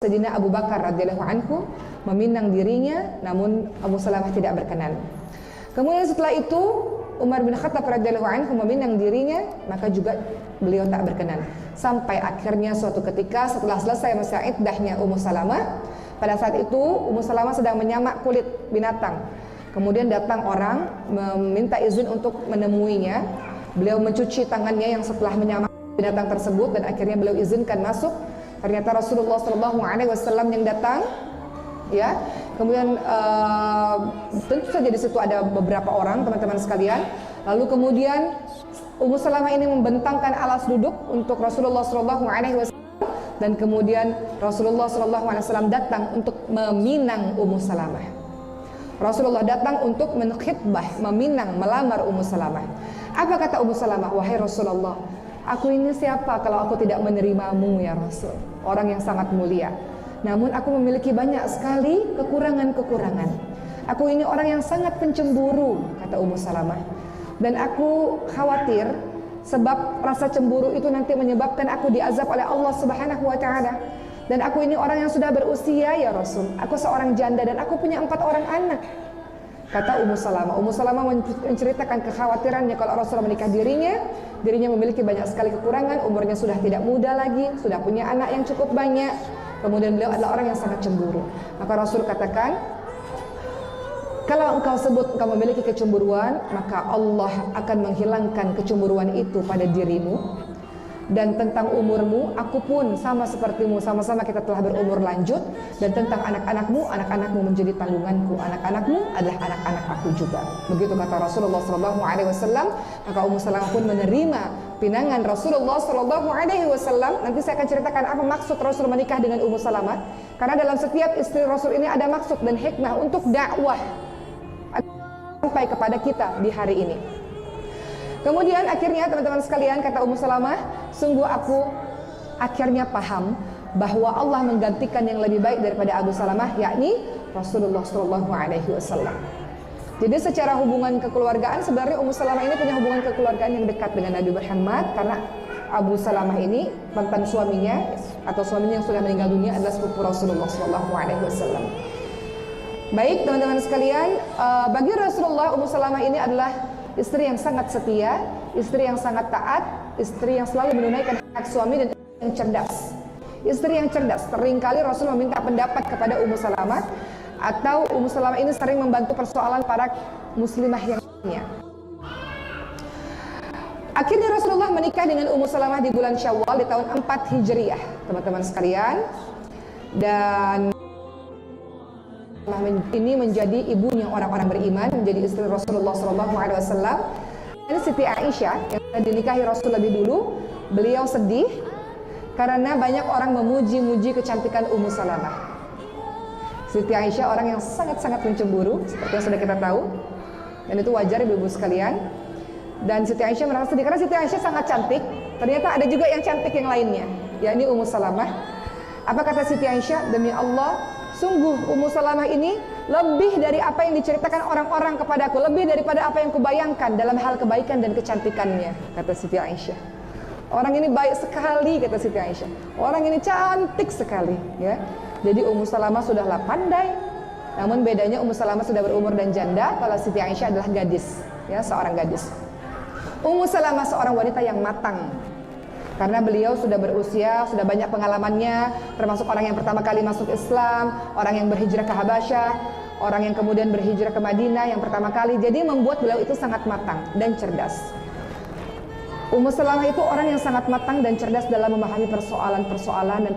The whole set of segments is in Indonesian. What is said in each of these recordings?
Sayyidina Abu Bakar radhiyallahu anhu meminang dirinya, namun Abu Salamah tidak berkenan. Kemudian setelah itu Umar bin Khattab radhiyallahu anhu meminang dirinya, maka juga beliau tak berkenan. Sampai akhirnya suatu ketika setelah selesai masa iddahnya Ummu Salamah, pada saat itu Ummu Salamah sedang menyamak kulit binatang. Kemudian datang orang meminta izin untuk menemuinya. Beliau mencuci tangannya yang setelah menyamak binatang tersebut dan akhirnya beliau izinkan masuk. Ternyata Rasulullah SAW yang datang, ya. Kemudian tentu saja di situ ada beberapa orang, teman-teman sekalian. Lalu kemudian Ummu Salamah ini membentangkan alas duduk untuk Rasulullah SAW, dan kemudian Rasulullah SAW datang untuk meminang Ummu Salamah. Rasulullah datang untuk menkhitbah, meminang, melamar Ummu Salamah. Apa kata Ummu Salamah? Wahai Rasulullah, aku ini siapa kalau aku tidak menerimamu ya Rasul? Orang yang sangat mulia. Namun aku memiliki banyak sekali kekurangan-kekurangan. Aku ini orang yang sangat pencemburu, kata Ummu Salamah. Dan aku khawatir sebab rasa cemburu itu nanti menyebabkan aku diazab oleh Allah Subhanahu wa taala. Dan aku ini orang yang sudah berusia ya Rasul. Aku seorang janda dan aku punya 4 orang anak. Kata Ummu Salamah. Ummu Salamah menceritakan kekhawatirannya kalau Rasulullah menikah dirinya memiliki banyak sekali kekurangan, umurnya sudah tidak muda lagi, sudah punya anak yang cukup banyak. Kemudian beliau adalah orang yang sangat cemburu. Maka Rasul katakan, kalau engkau sebut engkau memiliki kecemburuan, maka Allah akan menghilangkan kecemburuan itu pada dirimu. Dan tentang umurmu, aku pun sama sepertimu, sama-sama kita telah berumur lanjut. Dan tentang anak-anakmu menjadi tanggunganku. Anak-anakmu adalah anak-anak aku juga. Begitu kata Rasulullah SAW. Maka Ummu Salamah pun menerima pinangan Rasulullah SAW. Nanti saya akan ceritakan apa maksud Rasul menikah dengan Ummu Salamah. Karena dalam setiap istri Rasul ini ada maksud dan hikmah untuk dakwah sampai kepada kita di hari ini. Kemudian akhirnya teman-teman sekalian, kata Ummu Salamah, sungguh aku akhirnya paham bahwa Allah menggantikan yang lebih baik daripada Abu Salamah, yakni Rasulullah SAW. Jadi secara hubungan kekeluargaan sebenarnya Ummu Salamah ini punya hubungan kekeluargaan yang dekat dengan Nabi Muhammad, karena Abu Salamah ini mantan suaminya atau suaminya yang sudah meninggal dunia adalah sepupu Rasulullah SAW. Baik teman-teman sekalian, bagi Rasulullah Ummu Salamah ini adalah istri yang sangat setia, istri yang sangat taat, istri yang selalu menunaikan hak suami, dan yang cerdas. Istri yang cerdas. Seringkali Rasul meminta pendapat kepada Ummu Salamah, atau Ummu Salamah ini sering membantu persoalan para muslimah yang lainnya. Akhirnya Rasulullah menikah dengan Ummu Salamah di bulan Syawal di tahun 4 Hijriah, teman-teman sekalian. Dan ini menjadi ibunya orang-orang beriman, menjadi istri Rasulullah SAW. Dan Siti Aisyah yang dinikahi Rasul lebih dulu, beliau sedih karena banyak orang memuji-muji kecantikan Ummu Salamah. Siti Aisyah orang yang sangat-sangat mencemburu, seperti yang sudah kita tahu, dan itu wajar ibu-ibu sekalian. Dan Siti Aisyah merasa sedih karena Siti Aisyah sangat cantik. Ternyata ada juga yang cantik yang lainnya, yakni Ummu Salamah. Apa kata Siti Aisyah? Demi Allah, sungguh Ummu Salamah ini lebih dari apa yang diceritakan orang-orang kepadaku, lebih daripada apa yang kubayangkan dalam hal kebaikan dan kecantikannya, kata Siti Aisyah. Orang ini baik sekali, kata Siti Aisyah. Orang ini cantik sekali, ya. Jadi Ummu Salamah sudahlah pandai. Namun bedanya Ummu Salamah sudah berumur dan janda, kalau Siti Aisyah adalah gadis, ya, seorang gadis. Ummu Salamah seorang wanita yang matang. Karena beliau sudah berusia, sudah banyak pengalamannya, termasuk orang yang pertama kali masuk Islam, orang yang berhijrah ke Habasyah, orang yang kemudian berhijrah ke Madinah yang pertama kali. Jadi membuat beliau itu sangat matang dan cerdas. Ummu Salamah itu orang yang sangat matang dan cerdas dalam memahami persoalan-persoalan dan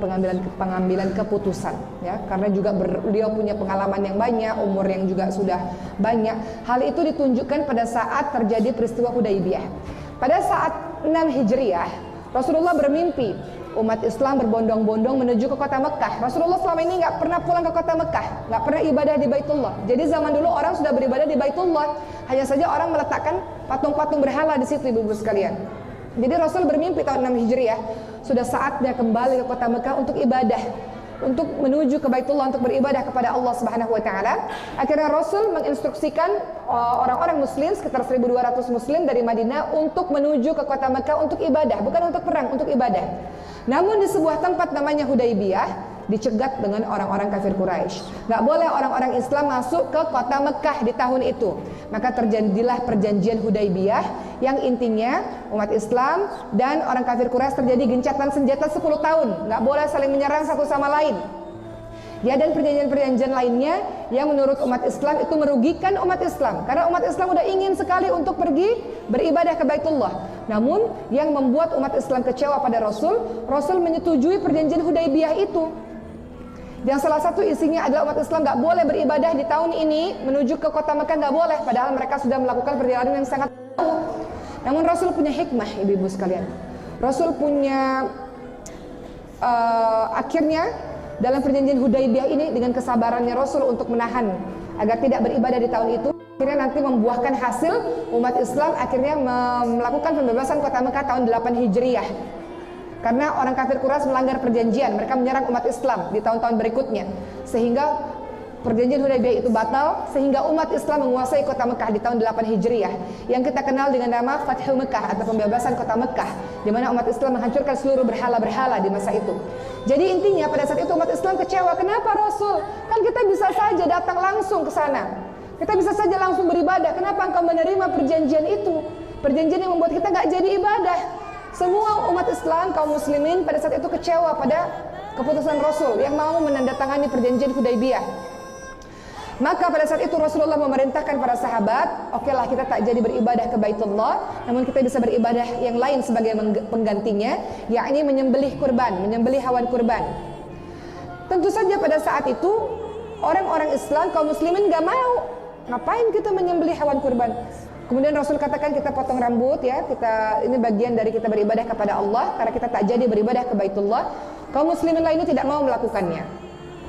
pengambilan keputusan, ya. Karena juga beliau punya pengalaman yang banyak, umur yang juga sudah banyak. Hal itu ditunjukkan pada saat terjadi peristiwa Hudaybiyah. Pada saat 6 Hijriah, Rasulullah bermimpi umat Islam berbondong-bondong menuju ke kota Mekah. Rasulullah selama ini nggak pernah pulang ke kota Mekah, nggak pernah ibadah di Baitullah. Jadi zaman dulu orang sudah beribadah di Baitullah, hanya saja orang meletakkan patung-patung berhala di situ, ibu-ibu sekalian. Jadi Rasul bermimpi tahun 6 Hijriah, sudah saatnya kembali ke kota Mekah untuk ibadah, untuk menuju ke Baitullah untuk beribadah kepada Allah Subhanahu wa taala. Akhirnya Rasul menginstruksikan orang-orang muslim sekitar 1.200 muslim dari Madinah untuk menuju ke kota Mekah untuk ibadah, bukan untuk perang, untuk ibadah. Namun di sebuah tempat namanya Hudaybiyah, dicegat dengan orang-orang kafir Quraisy. Nggak boleh orang-orang Islam masuk ke kota Mekah di tahun itu. Maka terjadilah perjanjian Hudaybiyah yang intinya umat Islam dan orang kafir Quraisy terjadi gencatan senjata 10 tahun. Nggak boleh saling menyerang satu sama lain. Ya, dan perjanjian-perjanjian lainnya yang menurut umat Islam itu merugikan umat Islam, karena umat Islam udah ingin sekali untuk pergi beribadah ke Baitullah. Namun yang membuat umat Islam kecewa pada Rasul menyetujui perjanjian Hudaybiyah itu. Yang salah satu isinya adalah umat Islam nggak boleh beribadah di tahun ini menuju ke kota Mekah, nggak boleh, padahal mereka sudah melakukan perjalanan yang sangat jauh. Namun Rasul punya hikmah, ibu-ibu sekalian. Rasul punya akhirnya dalam perjanjian Hudaybiyah ini, dengan kesabarannya Rasul untuk menahan agar tidak beribadah di tahun itu, akhirnya nanti membuahkan hasil umat Islam akhirnya melakukan pembebasan kota Mekah tahun 8 Hijriyah. Karena orang kafir Quraisy melanggar perjanjian, mereka menyerang umat Islam di tahun-tahun berikutnya, sehingga perjanjian Hudaybiyah itu batal, sehingga umat Islam menguasai kota Mekah di tahun 8 Hijriyah yang kita kenal dengan nama Fathu Mekah atau pembebasan kota Mekah, di mana umat Islam menghancurkan seluruh berhala-berhala di masa itu. Jadi intinya pada saat itu umat Islam kecewa, kenapa Rasul? Kan kita bisa saja datang langsung ke sana, kita bisa saja langsung beribadah, kenapa engkau menerima perjanjian itu? Perjanjian yang membuat kita nggak jadi ibadah. Semua umat Islam, kaum muslimin pada saat itu kecewa pada keputusan Rasul yang mau menandatangani perjanjian Hudaybiyah. Maka pada saat itu Rasulullah memerintahkan para sahabat, okelah kita tak jadi beribadah ke Baitullah, namun kita bisa beribadah yang lain sebagai penggantinya, yakni menyembelih kurban, menyembelih hewan kurban. Tentu saja pada saat itu orang-orang Islam, kaum muslimin gak mau. Ngapain kita menyembelih hewan kurban? Kemudian Rasul katakan kita potong rambut ya, ini bagian dari kita beribadah kepada Allah, karena kita tak jadi beribadah ke Baitullah. Kaum muslimin lainnya tidak mau melakukannya,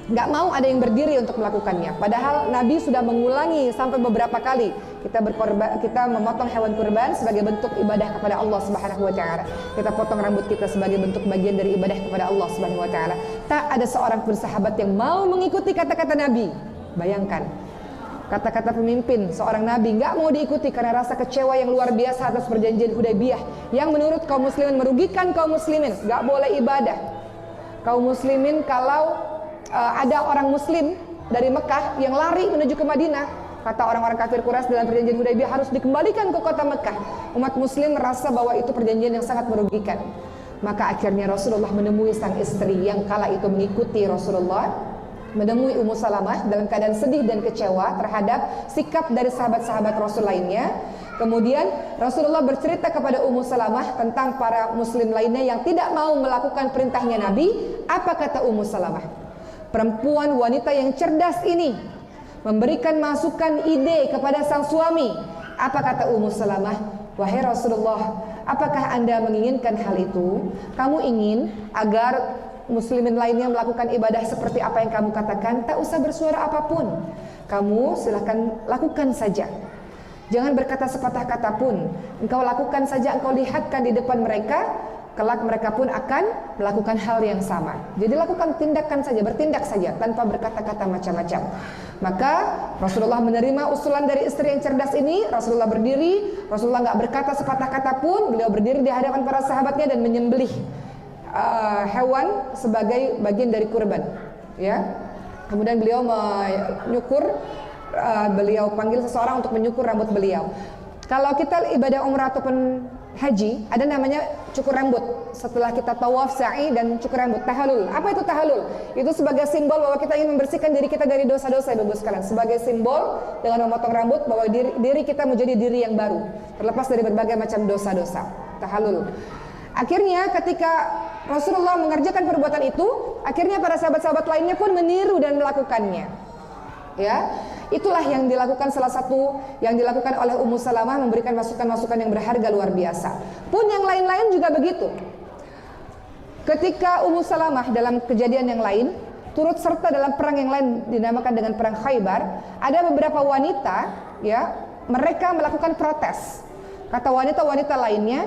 nggak mau ada yang berdiri untuk melakukannya. Padahal Nabi sudah mengulangi sampai beberapa kali kita memotong hewan kurban sebagai bentuk ibadah kepada Allah Subhanahu wa taala. Kita potong rambut kita sebagai bentuk bagian dari ibadah kepada Allah Subhanahu wa taala. Tak ada seorang pun sahabat yang mau mengikuti kata-kata Nabi. Bayangkan, kata-kata pemimpin seorang nabi nggak mau diikuti karena rasa kecewa yang luar biasa atas perjanjian Hudaybiyah yang menurut kaum muslimin merugikan kaum muslimin. Nggak boleh ibadah. Kaum muslimin kalau ada orang muslim dari Mekah yang lari menuju ke Madinah, kata orang-orang kafir Quraisy dalam perjanjian Hudaybiyah harus dikembalikan ke kota Mekah. Umat muslim merasa bahwa itu perjanjian yang sangat merugikan. Maka akhirnya Rasulullah menemui sang istri yang kala itu mengikuti Rasulullah, menemui Ummu Salamah dalam keadaan sedih dan kecewa terhadap sikap dari sahabat-sahabat Rasul lainnya. Kemudian Rasulullah bercerita kepada Ummu Salamah tentang para muslim lainnya yang tidak mau melakukan perintahnya Nabi. Apa kata Ummu Salamah? Perempuan wanita yang cerdas ini memberikan masukan ide kepada sang suami. Apa kata Ummu Salamah? Wahai Rasulullah, apakah Anda menginginkan hal itu? Kamu ingin agar muslimin lainnya melakukan ibadah seperti apa yang kamu katakan? Tak usah bersuara apapun, kamu silahkan lakukan saja. Jangan berkata sepatah kata pun. Engkau lakukan saja, engkau lihatkan di depan mereka, kelak mereka pun akan melakukan hal yang sama. Jadi lakukan tindakan saja, bertindak saja tanpa berkata-kata macam-macam. Maka Rasulullah menerima usulan dari istri yang cerdas ini. Rasulullah berdiri, Rasulullah nggak berkata sepatah kata pun. Beliau berdiri di hadapan para sahabatnya dan menyembelih hewan sebagai bagian dari kurban. Ya. Kemudian beliau menyukur, beliau panggil seseorang untuk menyukur rambut beliau. Kalau kita ibadah umrah ataupun haji, ada namanya cukur rambut. Setelah kita tawaf, sa'i dan cukur rambut, tahallul. Apa itu tahallul? Itu sebagai simbol bahwa kita ingin membersihkan diri kita dari dosa-dosa, Ibu sekalian. Sebagai simbol dengan memotong rambut bahwa diri kita menjadi diri yang baru, terlepas dari berbagai macam dosa-dosa. Tahallul. Akhirnya ketika Rasulullah mengerjakan perbuatan itu, akhirnya para sahabat-sahabat lainnya pun meniru dan melakukannya. Ya, itulah yang dilakukan, salah satu yang dilakukan oleh Ummu Salamah, memberikan masukan-masukan yang berharga luar biasa. Pun yang lain-lain juga begitu. Ketika Ummu Salamah dalam kejadian yang lain turut serta dalam perang yang lain dinamakan dengan perang Khaybar, ada beberapa wanita, ya, mereka melakukan protes. Kata wanita-wanita lainnya,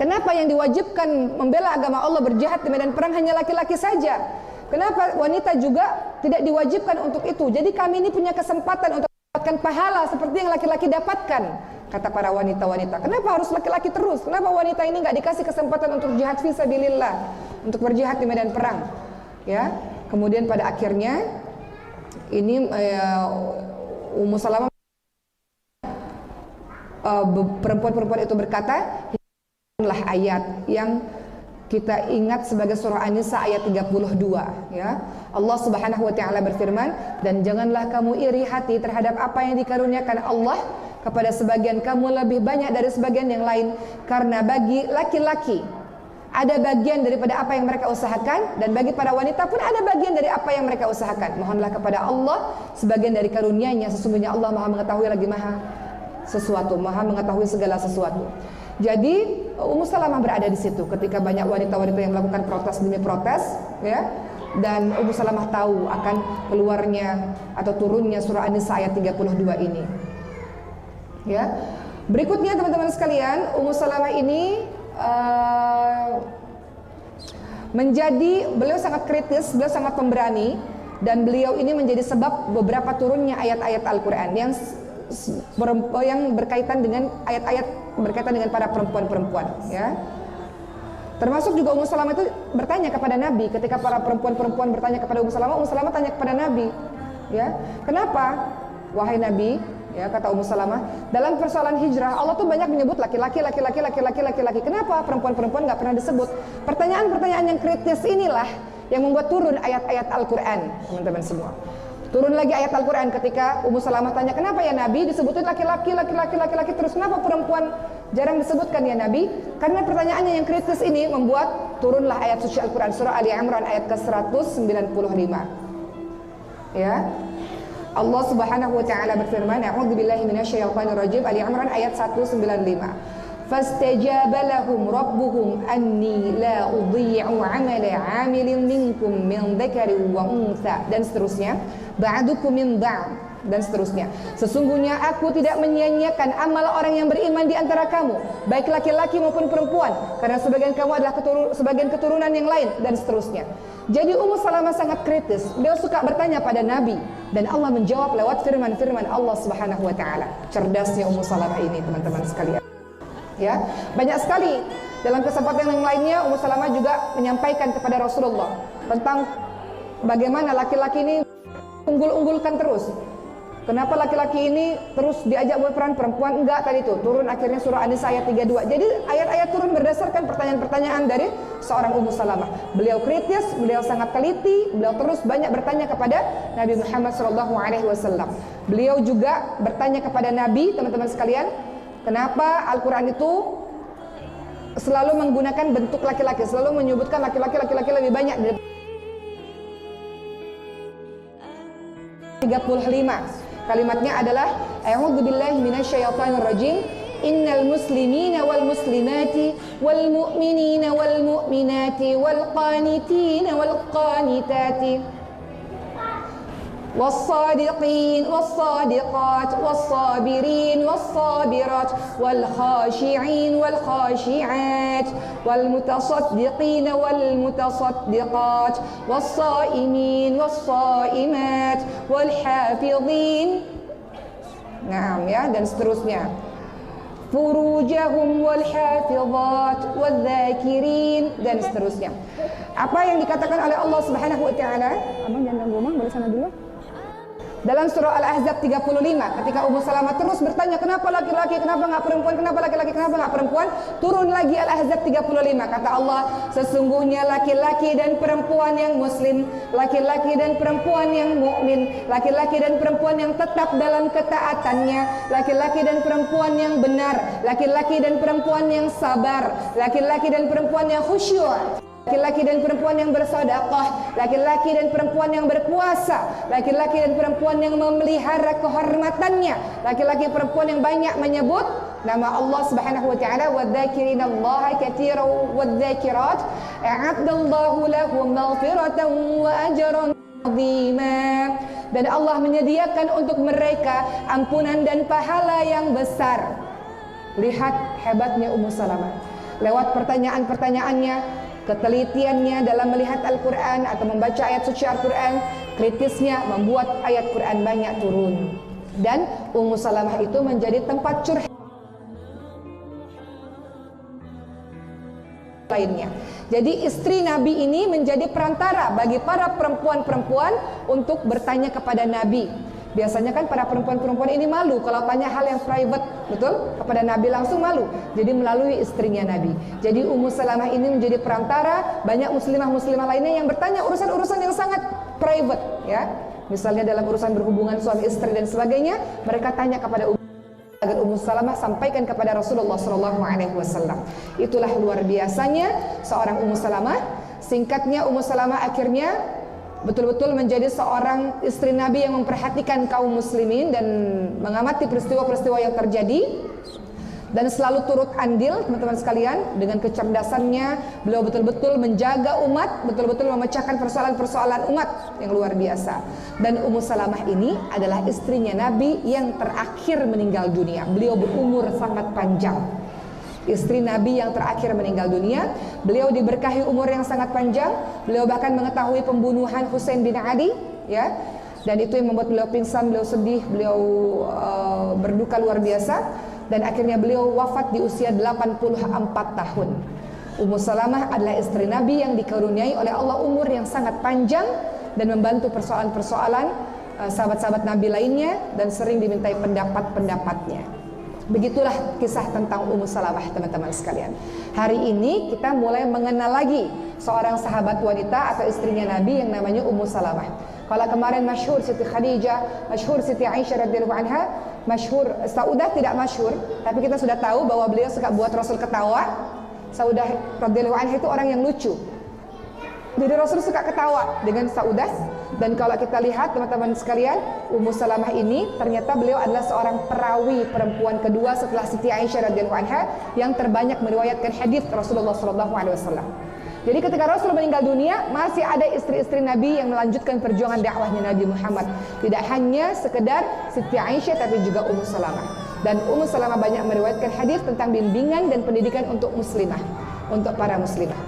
kenapa yang diwajibkan membela agama Allah berjihad di medan perang hanya laki-laki saja? Kenapa wanita juga tidak diwajibkan untuk itu? Jadi kami ini punya kesempatan untuk mendapatkan pahala seperti yang laki-laki dapatkan. Kata para wanita-wanita, kenapa harus laki-laki terus? Kenapa wanita ini nggak dikasih kesempatan untuk jihad fisabilillah, untuk berjihad di medan perang? ya. Kemudian pada akhirnya ini Ummu Salamah, perempuan-perempuan itu berkata, inilah ayat yang kita ingat sebagai surah An-Nisa ayat 32, ya. Allah Subhanahu wa taala berfirman, dan janganlah kamu iri hati terhadap apa yang dikaruniakan Allah kepada sebagian kamu lebih banyak dari sebagian yang lain, karena bagi laki-laki ada bagian daripada apa yang mereka usahakan, dan bagi para wanita pun ada bagian dari apa yang mereka usahakan. Mohonlah kepada Allah sebagian dari karunia-Nya, sesungguhnya Allah Maha mengetahui lagi Maha sesuatu, Maha mengetahui segala sesuatu. Jadi Ummu Salamah berada di situ ketika banyak wanita-wanita yang melakukan protes demi protes, ya. Dan Ummu Salamah tahu akan keluarnya atau turunnya surah An-Nisa ayat 32 ini. Ya. Berikutnya teman-teman sekalian, Ummu Salamah ini beliau sangat kritis, beliau sangat pemberani, dan beliau ini menjadi sebab beberapa turunnya ayat-ayat Al-Qur'an yang berkaitan dengan ayat-ayat berkaitan dengan para perempuan-perempuan, ya. Termasuk juga Ummu Salamah itu bertanya kepada Nabi ketika para perempuan-perempuan bertanya kepada Ummu Salamah tanya kepada Nabi, ya, kenapa wahai Nabi, ya, kata Ummu Salamah, dalam persoalan hijrah Allah tuh banyak menyebut laki-laki. Kenapa perempuan-perempuan nggak pernah disebut? Pertanyaan-pertanyaan yang kritis inilah yang membuat turun ayat-ayat Al-Qur'an, teman-teman semua. Turun lagi ayat Al-Qur'an ketika Ummu Salamah tanya, kenapa ya Nabi disebutin laki-laki, terus kenapa perempuan jarang disebutkan ya Nabi? Karena pertanyaannya yang kritis ini membuat turunlah ayat suci Al-Qur'an, surah Ali Imran ayat ke-195. Ya. Allah Subhanahu wa taala berfirman, a'udzubillahi minasyaitonir rajim, Ali Imran ayat 195. Fastajaba lahum rabbuhum anni la udhi'u 'amala 'amilin minkum min dzakarin wa untha, dan seterusnya, ba'dukum min ba'd, dan seterusnya. Sesungguhnya aku tidak menyia-nyiakan amal orang yang beriman di antara kamu, baik laki-laki maupun perempuan, karena sebagian kamu adalah sebagian keturunan yang lain, dan seterusnya. Jadi Ummu Salamah sangat kritis. Beliau suka bertanya pada Nabi, dan Allah menjawab lewat firman-firman Allah Subhanahu wa taala. Cerdasnya Ummu Salamah ini, teman-teman sekalian. Ya, banyak sekali dalam kesempatan yang lainnya Ummu Salamah juga menyampaikan kepada Rasulullah tentang bagaimana laki-laki ini unggul-unggulkan terus. Kenapa laki-laki ini terus diajak berperan, perempuan enggak? Tadi itu turun akhirnya surah An-Nisa ayat 32. Jadi ayat-ayat turun berdasarkan pertanyaan-pertanyaan dari seorang Ummu Salamah. Beliau kritis, beliau sangat teliti, beliau terus banyak bertanya kepada Nabi Muhammad SAW. Beliau juga bertanya kepada Nabi, teman-teman sekalian, kenapa Al-Quran itu selalu menggunakan bentuk laki-laki, selalu menyebutkan laki-laki lebih banyak dari 35. Kalimatnya adalah a'udzubillahi minasyaitonir rajim, innal muslimina wal muslimati wal mu'minina wal mu'minati wal qanitina wal qanitati والصادقين والصادقات والصابرين والصابرات والخاشعين والخاشعات والمتصدقين والمتصدقات والصائمين والصائمات والحافظين, ya, dan seterusnya, furujahum wal hafizat wal dzakirin, dan seterusnya. Apa yang dikatakan oleh Allah Subhanahu wa taala? Abang jangan ganggu Mama, boleh sana dulu. Dalam surah Al-Ahzab 35, ketika Ummu Salamah terus bertanya, kenapa laki-laki, kenapa enggak perempuan, kenapa laki-laki, kenapa enggak perempuan? Turun lagi Al-Ahzab 35, kata Allah, sesungguhnya laki-laki dan perempuan yang muslim, laki-laki dan perempuan yang mukmin, laki-laki dan perempuan yang tetap dalam ketaatannya, laki-laki dan perempuan yang benar, laki-laki dan perempuan yang sabar, laki-laki dan perempuan yang khusyuk, laki-laki dan perempuan yang bersedekah, laki-laki dan perempuan yang berpuasa, laki-laki dan perempuan yang memelihara kehormatannya, laki-laki perempuan yang banyak menyebut nama Allah Subhanahu wa taala, wadzakirinallaha katsiran wadzakirat a'addallahu lahum maghfiratan wa ajran 'azima. Dan Allah menyediakan untuk mereka ampunan dan pahala yang besar. Lihat hebatnya Ummu Salamah lewat pertanyaan-pertanyaannya, ketelitiannya dalam melihat Al-Quran atau membaca ayat suci Al-Quran, kritisnya membuat ayat Quran banyak turun. Dan Ummu Salamah itu menjadi tempat curhat lainnya. Jadi istri Nabi ini menjadi perantara bagi para perempuan-perempuan untuk bertanya kepada Nabi. Biasanya kan para perempuan-perempuan ini malu kalau tanya hal yang private, betul? Kepada Nabi langsung malu. Jadi melalui istrinya Nabi. Jadi Ummu Salamah ini menjadi perantara, banyak muslimah-muslimah lainnya yang bertanya urusan-urusan yang sangat private, ya. Misalnya dalam urusan berhubungan suami istri dan sebagainya, mereka tanya kepada agar Ummu Salamah sampaikan kepada Rasulullah SAW. Itulah luar biasanya seorang Ummu Salamah. Singkatnya, Ummu Salamah akhirnya betul-betul menjadi seorang istri Nabi yang memperhatikan kaum muslimin dan mengamati peristiwa-peristiwa yang terjadi, dan selalu turut andil teman-teman sekalian. Dengan kecerdasannya beliau betul-betul menjaga umat, betul-betul memecahkan persoalan-persoalan umat yang luar biasa. Dan Ummu Salamah ini adalah istrinya Nabi yang terakhir meninggal dunia. Beliau berumur sangat panjang. Istri Nabi yang terakhir meninggal dunia. Beliau diberkahi umur yang sangat panjang. Beliau bahkan mengetahui pembunuhan Husain bin Ali, ya. Dan itu yang membuat beliau pingsan, beliau sedih, beliau berduka luar biasa. Dan akhirnya beliau wafat di usia 84 tahun. Ummu Salamah adalah istri Nabi yang dikaruniai oleh Allah umur yang sangat panjang dan membantu persoalan-persoalan sahabat-sahabat Nabi lainnya dan sering dimintai pendapat-pendapatnya. Begitulah kisah tentang Ummu Salamah, teman-teman sekalian. Hari ini kita mulai mengenal lagi seorang sahabat wanita atau istrinya Nabi yang namanya Ummu Salamah. Kalau kemarin masyhur Siti Khadijah, masyhur Siti Aisyah radhiyallahu anha, masyhur Saudah tidak masyhur, tapi kita sudah tahu bahwa beliau suka buat Rasul ketawa. Saudah radhiyallahu anha itu orang yang lucu. Jadi Rasul suka ketawa dengan Saudah. Dan kalau kita lihat teman-teman sekalian, Ummu Salamah ini ternyata beliau adalah seorang perawi perempuan kedua setelah Siti Aisyah radhiyallahu anha yang terbanyak meriwayatkan hadis Rasulullah SAW. Jadi ketika Rasul meninggal dunia, masih ada istri-istri Nabi yang melanjutkan perjuangan dakwahnya Nabi Muhammad. Tidak hanya sekedar Siti Aisyah, tapi juga Ummu Salamah. Dan Ummu Salamah banyak meriwayatkan hadis tentang bimbingan dan pendidikan untuk muslimah, untuk para muslimah.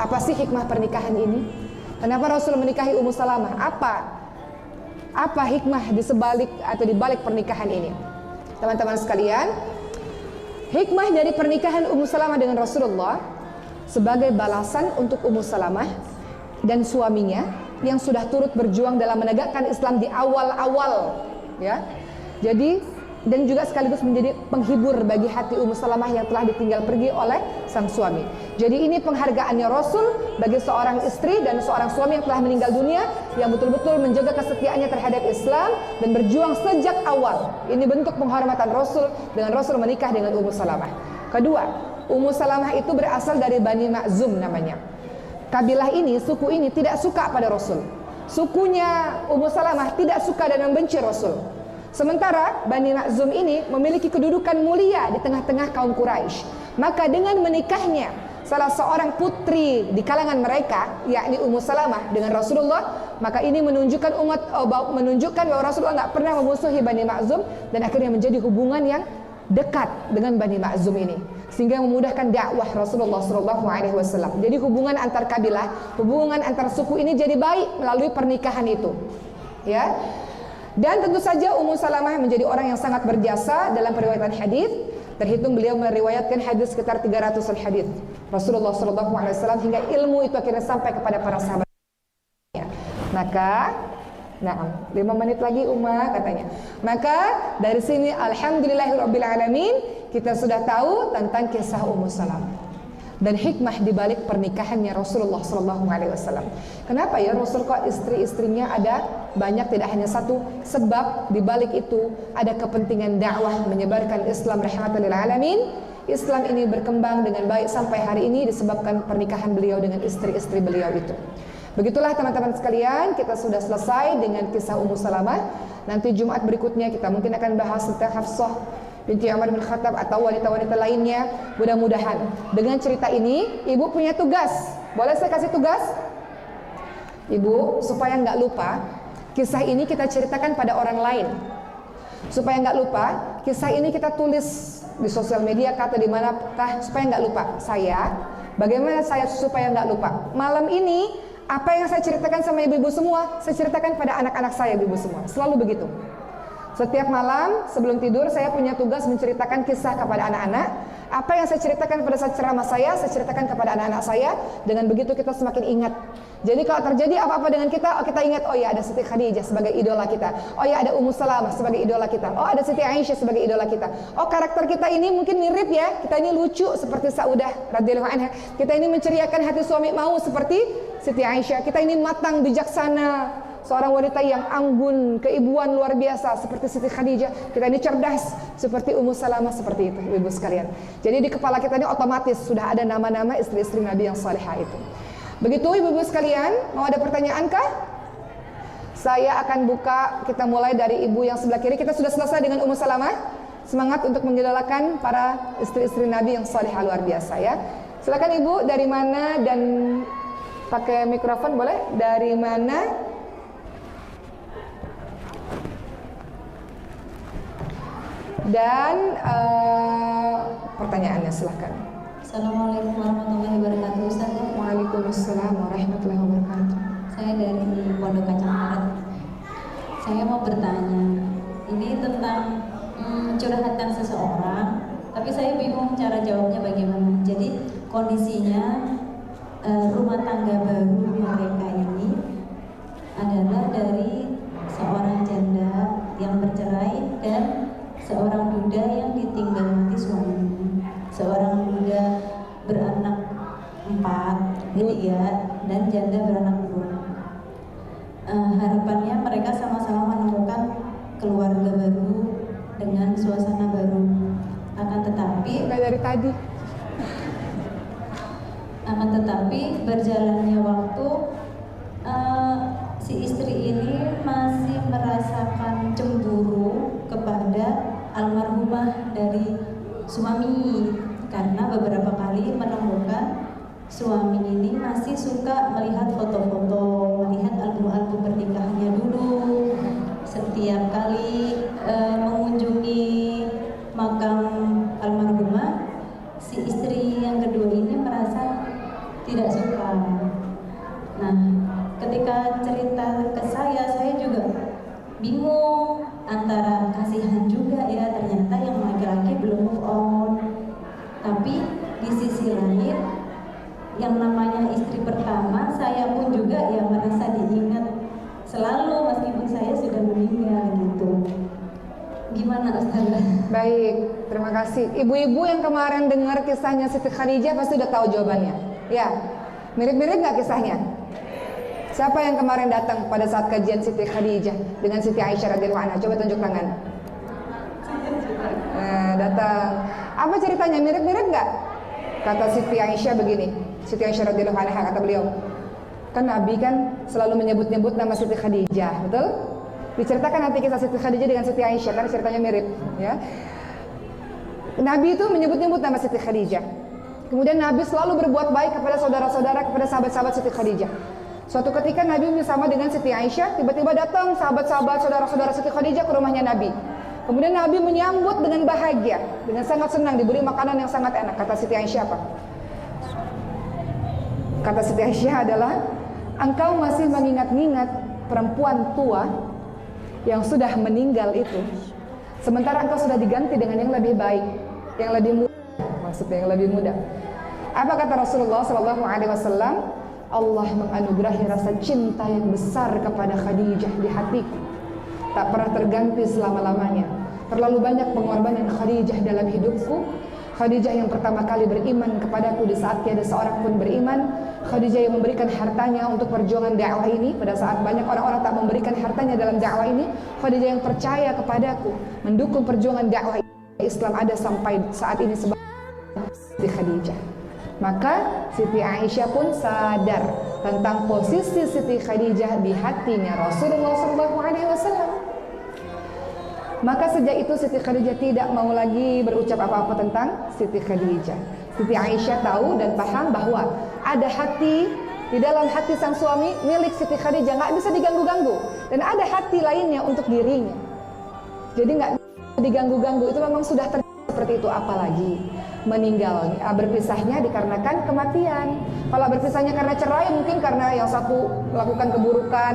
Apa sih hikmah pernikahan ini? Kenapa Rasul menikahi Ummu Salamah? Apa hikmah di sebalik atau di balik pernikahan ini? Teman-teman sekalian, hikmah dari pernikahan Ummu Salamah dengan Rasulullah sebagai balasan untuk Ummu Salamah dan suaminya yang sudah turut berjuang dalam menegakkan Islam di awal-awal, ya. Jadi dan juga sekaligus menjadi penghibur bagi hati Ummu Salamah yang telah ditinggal pergi oleh sang suami. Jadi ini penghargaannya Rasul bagi seorang istri dan seorang suami yang telah meninggal dunia, yang betul-betul menjaga kesetiaannya terhadap Islam dan berjuang sejak awal. Ini bentuk penghormatan Rasul dengan Rasul menikah dengan Ummu Salamah. Kedua, Ummu Salamah itu berasal dari Bani Makhzum namanya. Kabilah ini, suku ini tidak suka pada Rasul. Sukunya Ummu Salamah tidak suka dan membenci Rasul. Sementara Bani Makhzum ini memiliki kedudukan mulia di tengah-tengah kaum Quraisy. Maka dengan menikahnya salah seorang putri di kalangan mereka, yakni Ummu Salamah dengan Rasulullah, maka ini menunjukkan bahwa Rasulullah tidak pernah memusuhi Bani Makhzum, dan akhirnya menjadi hubungan yang dekat dengan Bani Makhzum ini, sehingga memudahkan dakwah Rasulullah SAW. Jadi hubungan antar kabilah, hubungan antar suku ini jadi baik melalui pernikahan itu, ya. Dan tentu saja Ummu Salamah menjadi orang yang sangat berjasa dalam periwayatan hadis. Terhitung beliau meriwayatkan hadis sekitar 300 hadis Rasulullah SAW, hingga ilmu itu akhirnya sampai kepada para sahabat. Maka, 5 menit lagi Umma katanya. Maka dari sini alhamdulillahirobbilalamin kita sudah tahu tentang kisah Ummu Salamah dan hikmah di balik pernikahannya Rasulullah SAW. Kenapa ya Rasul kok istri-istrinya ada banyak, tidak hanya satu? Sebab di balik itu ada kepentingan dakwah menyebarkan Islam rahmatan lil alamin. Islam ini berkembang dengan baik sampai hari ini disebabkan pernikahan beliau dengan istri-istri beliau itu. Begitulah teman-teman sekalian, kita sudah selesai dengan kisah Ummu Salamah. Nanti Jumat berikutnya kita mungkin akan bahas tentang Hafsah binti Umar bin Khattab atau wanita-wanita lainnya. Mudah-mudahan dengan cerita ini ibu punya tugas. Boleh saya kasih tugas? Ibu, supaya nggak lupa, kisah ini kita ceritakan pada orang lain. Supaya nggak lupa, kisah ini kita tulis di sosial media atau di manakah, supaya nggak lupa. Bagaimana saya supaya nggak lupa? Malam ini apa yang saya ceritakan sama ibu-ibu semua, saya ceritakan pada anak-anak saya, ibu-ibu semua. Selalu begitu. Setiap malam sebelum tidur saya punya tugas menceritakan kisah kepada anak-anak, Apa yang saya ceritakan pada saat ceramah saya ceritakan kepada anak-anak saya. Dengan begitu kita semakin ingat. Jadi kalau terjadi apa-apa dengan kita, kita ingat, oh ya ada Siti Khadijah sebagai idola kita. Oh ya ada Ummu Salamah sebagai idola kita. Oh ada Siti Aisyah sebagai idola kita. Oh karakter kita ini mungkin mirip ya. Kita ini lucu seperti Saudah radhiyallahu anha. Kita ini menceriakan hati suami mau seperti Siti Aisyah. Kita ini matang, bijaksana, seorang wanita yang anggun, keibuan luar biasa seperti Siti Khadijah. Kita ini cerdas seperti Ummu Salamah, seperti itu ibu sekalian. Jadi di kepala kita ini otomatis sudah ada nama-nama istri-istri Nabi yang salihah itu. Begitu ibu-ibu sekalian, mau ada pertanyaan kah? Saya akan buka, kita mulai dari ibu yang sebelah kiri. Kita sudah selesai dengan Ummu Salamah. Semangat untuk mengidolakan para istri-istri Nabi yang salihah luar biasa ya. Silakan ibu, dari mana dan pakai mikrofon boleh? Dari mana? Dan pertanyaannya silahkan. Assalamualaikum warahmatullahi wabarakatuh, Ustaz. Waalaikumsalam warahmatullahi wabarakatuh. Saya dari Pondok Kacang Barat. Saya mau bertanya, ini tentang curhatan seseorang, tapi saya bingung cara jawabnya bagaimana. Jadi kondisinya rumah tangga baru mereka ini adalah dari seorang janda yang bercerai dan seorang duda yang ditinggal mati suaminya. Seorang duda beranak 4, dan janda beranak 2. Harapannya mereka sama-sama menemukan keluarga baru dengan suasana baru. Akan tetapi berjalannya waktu, si istri ini masih merasakan cemburu kepada almarhumah dari suami, karena beberapa kali menemukan suami ini masih suka melihat foto-foto, melihat album-album pernikahannya dulu. Setiap kali mengunjungi makam almarhumah, si istri yang kedua ini merasa tidak suka. Nah, ketika cerita ke saya juga bingung antara kasihan juga ya, ternyata yang laki-laki belum move on. Tapi di sisi lain, yang namanya istri pertama, saya pun juga ya merasa diingat selalu meskipun saya sudah meninggal gitu. Gimana Ustazah? Baik, terima kasih. Ibu-ibu yang kemarin dengar kisahnya Siti Khadijah pasti udah tahu jawabannya. Ya, mirip-mirip nggak kisahnya? Siapa yang kemarin datang pada saat kajian Siti Khadijah dengan Siti Aisyah radhiyallahu anha? Coba tunjuk tangan. Datang. Apa ceritanya? Mirip-mirip nggak? Kata Siti Aisyah begini. Siti Aisyah radhiyallahu anha kata beliau, kan Nabi kan selalu menyebut-nyebut nama Siti Khadijah, betul? Diceritakan nanti kisah Siti Khadijah dengan Siti Aisyah karena ceritanya mirip, ya. Nabi itu menyebut-nyebut nama Siti Khadijah. Kemudian Nabi selalu berbuat baik kepada saudara-saudara, kepada sahabat-sahabat Siti Khadijah. Suatu ketika Nabi bersama dengan Siti Aisyah, tiba-tiba datang sahabat-sahabat saudara-saudara Siti Khadijah ke rumahnya Nabi. Kemudian Nabi menyambut dengan bahagia, dengan sangat senang, diberi makanan yang sangat enak. Kata Siti Aisyah apa? Kata Siti Aisyah adalah, engkau masih mengingat-ingat perempuan tua yang sudah meninggal itu, sementara engkau sudah diganti dengan yang lebih baik, yang lebih muda, maksudnya yang lebih muda. Apa kata Rasulullah SAW? Allah menganugerahi rasa cinta yang besar kepada Khadijah di hatiku, tak pernah terganti selama-lamanya. Terlalu banyak pengorbanan Khadijah dalam hidupku. Khadijah yang pertama kali beriman kepadaku di saat tiada seorang pun beriman. Khadijah yang memberikan hartanya untuk perjuangan dakwah ini pada saat banyak orang-orang tak memberikan hartanya dalam dakwah ini. Khadijah yang percaya kepadaku, mendukung perjuangan dakwah Islam ada sampai saat ini sebab Siti Khadijah. Maka Siti Aisyah pun sadar tentang posisi Siti Khadijah di hatinya Rasulullah SAW. Maka sejak itu Siti Khadijah tidak mau lagi berucap apa-apa tentang Siti Khadijah. Siti Aisyah tahu dan paham bahwa ada hati di dalam hati sang suami milik Siti Khadijah, nggak bisa diganggu-ganggu, dan ada hati lainnya untuk dirinya. Jadi nggak diganggu-ganggu, itu memang sudah terjadi seperti itu. Apalagi meninggal, berpisahnya dikarenakan kematian. Kalau berpisahnya karena cerai, mungkin karena yang satu melakukan keburukan,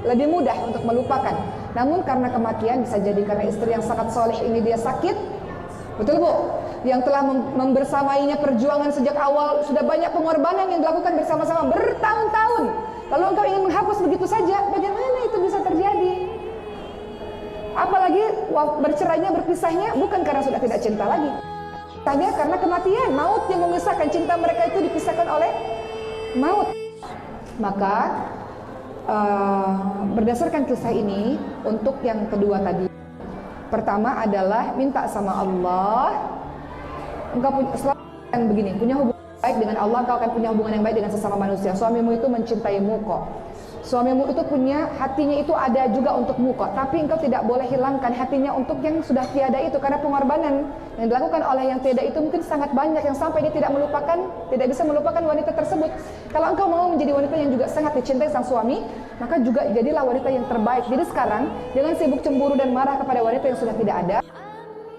lebih mudah untuk melupakan. Namun karena kematian, bisa jadi karena istri yang sangat soleh ini dia sakit, betul Bu? yang telah membersamainya perjuangan sejak awal, sudah banyak pengorbanan yang dilakukan bersama-sama bertahun-tahun. Lalu engkau ingin menghapus begitu saja, bagaimana itu bisa terjadi? Apalagi bercerainya, berpisahnya bukan karena sudah tidak cinta lagi, hanya karena kematian, maut yang memisahkan. Cinta mereka itu dipisahkan oleh maut. Maka berdasarkan kisah ini, untuk yang kedua tadi, pertama adalah minta sama Allah, engkau selalu yang begini, punya hubungan baik dengan Allah, engkau akan punya hubungan yang baik dengan sesama manusia. Suamimu itu mencintaimu kok, suamimu itu punya hatinya itu ada juga untukmu kok, tapi engkau tidak boleh hilangkan hatinya untuk yang sudah tiada itu, karena pengorbanan yang dilakukan oleh yang tiada itu mungkin sangat banyak, yang sampai dia tidak bisa melupakan wanita tersebut. Kalau engkau mau menjadi wanita yang juga sangat dicintai sang suami, maka juga jadilah wanita yang terbaik. Jadi sekarang jangan sibuk cemburu dan marah kepada wanita yang sudah tidak ada.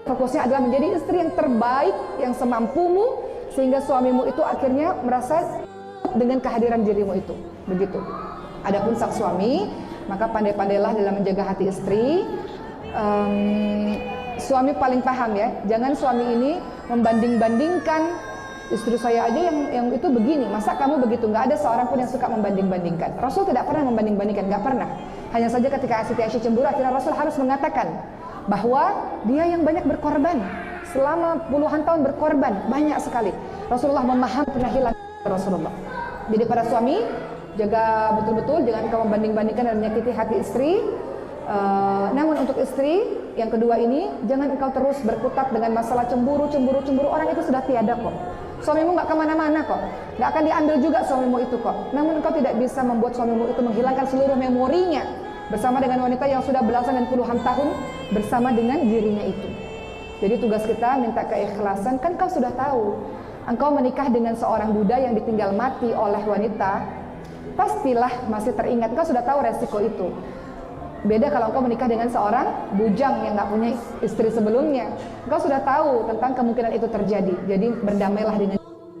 Fokusnya adalah menjadi istri yang terbaik, yang semampumu, sehingga suamimu itu akhirnya merasa dengan kehadiran dirimu itu. Begitu. Adapun sang suami, maka pandai-pandailah dalam menjaga hati istri. Suami paling paham ya. Jangan suami ini membanding-bandingkan, istri saya aja yang itu begini, masa kamu begitu? Nggak ada seorang pun yang suka membanding-bandingkan. Rasul tidak pernah membanding-bandingkan, nggak pernah. Hanya saja ketika Siti Aisyah cemburu, akhirnya Rasul harus mengatakan bahwa dia yang banyak berkorban, selama puluhan tahun berkorban, banyak sekali. Rasulullah memahami pernah hilang Rasulullah. Jadi para suami, jaga betul-betul, jangan kau membanding-bandingkan dan menyakiti hati istri. Namun untuk istri yang kedua ini, jangan engkau terus berkutat dengan masalah cemburu. Orang itu sudah tiada kok. Suamimu nggak kemana-mana kok, nggak akan diambil juga suamimu itu kok. Namun engkau tidak bisa membuat suamimu itu menghilangkan seluruh memorinya bersama dengan wanita yang sudah belasan dan puluhan tahun bersama dengan dirinya itu. Jadi tugas kita minta keikhlasan. Kan kau sudah tahu, engkau menikah dengan seorang duda yang ditinggal mati oleh wanita, pastilah masih teringat. Kau sudah tahu resiko itu. Beda kalau engkau menikah dengan seorang bujang yang nggak punya istri sebelumnya. Engkau sudah tahu tentang kemungkinan itu terjadi. Jadi berdamailah dengan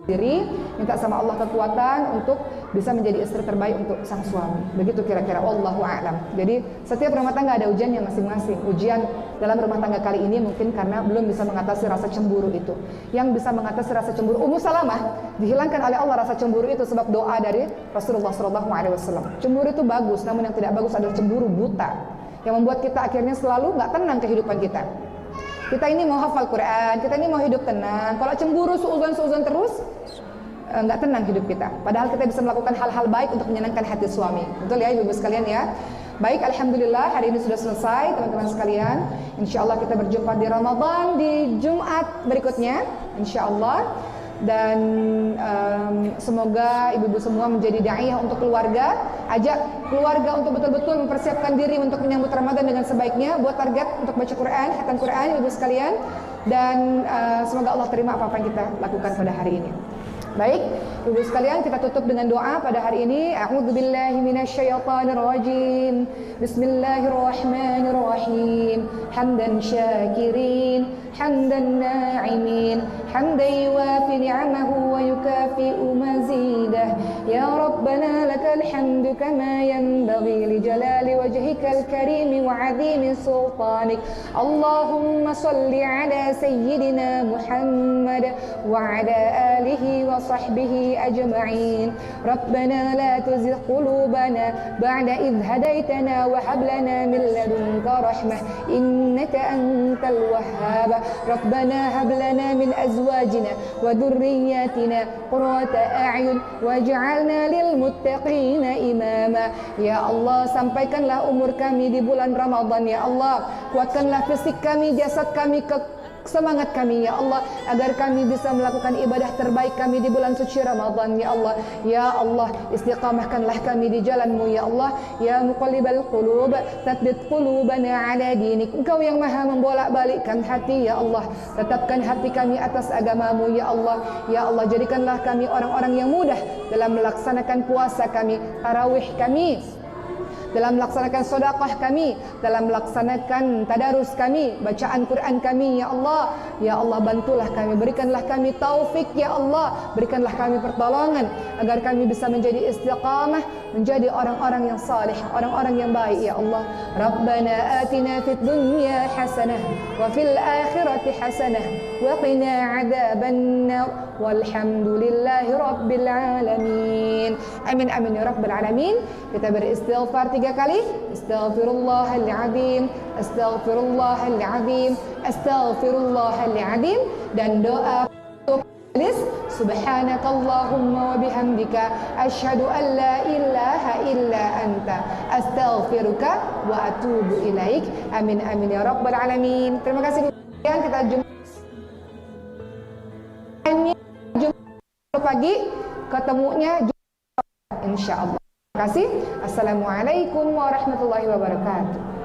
diri, minta sama Allah kekuatan untuk bisa menjadi istri terbaik untuk sang suami. Begitu kira-kira, wallahu a'lam. Jadi setiap rumah tangga ada ujiannya masing-masing. Ujian dalam rumah tangga kali ini mungkin karena belum bisa mengatasi rasa cemburu itu. Yang bisa mengatasi rasa cemburu, Ummu Salamah dihilangkan oleh Allah rasa cemburu itu sebab doa dari Rasulullah SAW. Cemburu itu bagus, namun yang tidak bagus adalah cemburu buta, yang membuat kita akhirnya selalu nggak tenang kehidupan kita. Kita ini mau hafal Quran, kita ini mau hidup tenang. Kalau cemburu suuzon terus, nggak tenang hidup kita. Padahal kita bisa melakukan hal-hal baik untuk menyenangkan hati suami. Betul ya ibu-ibu sekalian ya. Baik, alhamdulillah hari ini sudah selesai teman-teman sekalian. Insya Allah kita berjumpa di Ramadan di Jumat berikutnya, insya Allah. Dan semoga ibu-ibu semua menjadi da'iyah untuk keluarga. Ajak keluarga untuk betul-betul mempersiapkan diri untuk menyambut Ramadan dengan sebaiknya. Buat target untuk baca Quran, khatam Quran ibu-ibu sekalian. Dan semoga Allah terima apa-apa yang kita lakukan pada hari ini. Baik, ibu sekalian, kita tutup dengan doa pada hari ini. A'udzubillahi minasyaitonirrajim. Bismillahirrahmanirrahim. Hamdan syakirin, hamdan na'imin, hamdan yuwafi ni'amahu wa yukafi'u mazidah. Ya Rabbana lakal hamdu kama yanbaghi li jalali wajhikal karim wa 'azimi sultanik. Allahumma salli ala sayyidina Muhammad wa ala alihi wa sahbihi ajma'in. Rabbana la tuzigh qulubana ba'da idh hadaytana wa hab lana min ladunka rahmah innaka antal wahhab. Rabbana hab lana min azwajina wa dhurriyyatina qurrata a'yun waj'alna lil muttaqina imama. Ya Allah, sampaikanlah umur kami di bulan Ramadan ya Allah. Kuatkanlah fisik kami, jasad kami, semangat kami ya Allah, agar kami bisa melakukan ibadah terbaik kami di bulan suci Ramadan ya Allah. Ya Allah, istiqamahkanlah kami di jalan-Mu ya Allah. Ya muqallibal qulub, tsabbit qulubana ala dinik. Engkau yang maha membolak-balikkan hati ya Allah. Tetapkan hati kami atas agama-Mu ya Allah. Ya Allah, jadikanlah kami orang-orang yang mudah dalam melaksanakan puasa kami, tarawih kami, dalam melaksanakan sedekah kami, dalam melaksanakan tadarus kami, bacaan Quran kami ya Allah. Ya Allah, bantulah kami, berikanlah kami taufik ya Allah, berikanlah kami pertolongan agar kami bisa menjadi istiqamah menjadi orang-orang yang saleh, orang-orang yang baik ya Allah. Rabbana atina fid dunya hasanah wa fil akhirati hasanah wa qina adzabannar walhamdulillahi rabbil alamin. Amin amin ya rabbal alamin. Kita beristighfar 3 kali. Astaghfirullahaladzim, astaghfirullahaladzim, astaghfirullahaladzim, dan doa Subhanakallahumma wa bihamdika asyhadu an la ilaha illa anta astaghfiruka wa atubu ilaik. Amin amin ya rabbal alamin. Terima kasih. Kita jumpa pagi, ketemunya insyaallah. Terima kasih. Assalamualaikum warahmatullahi wabarakatuh.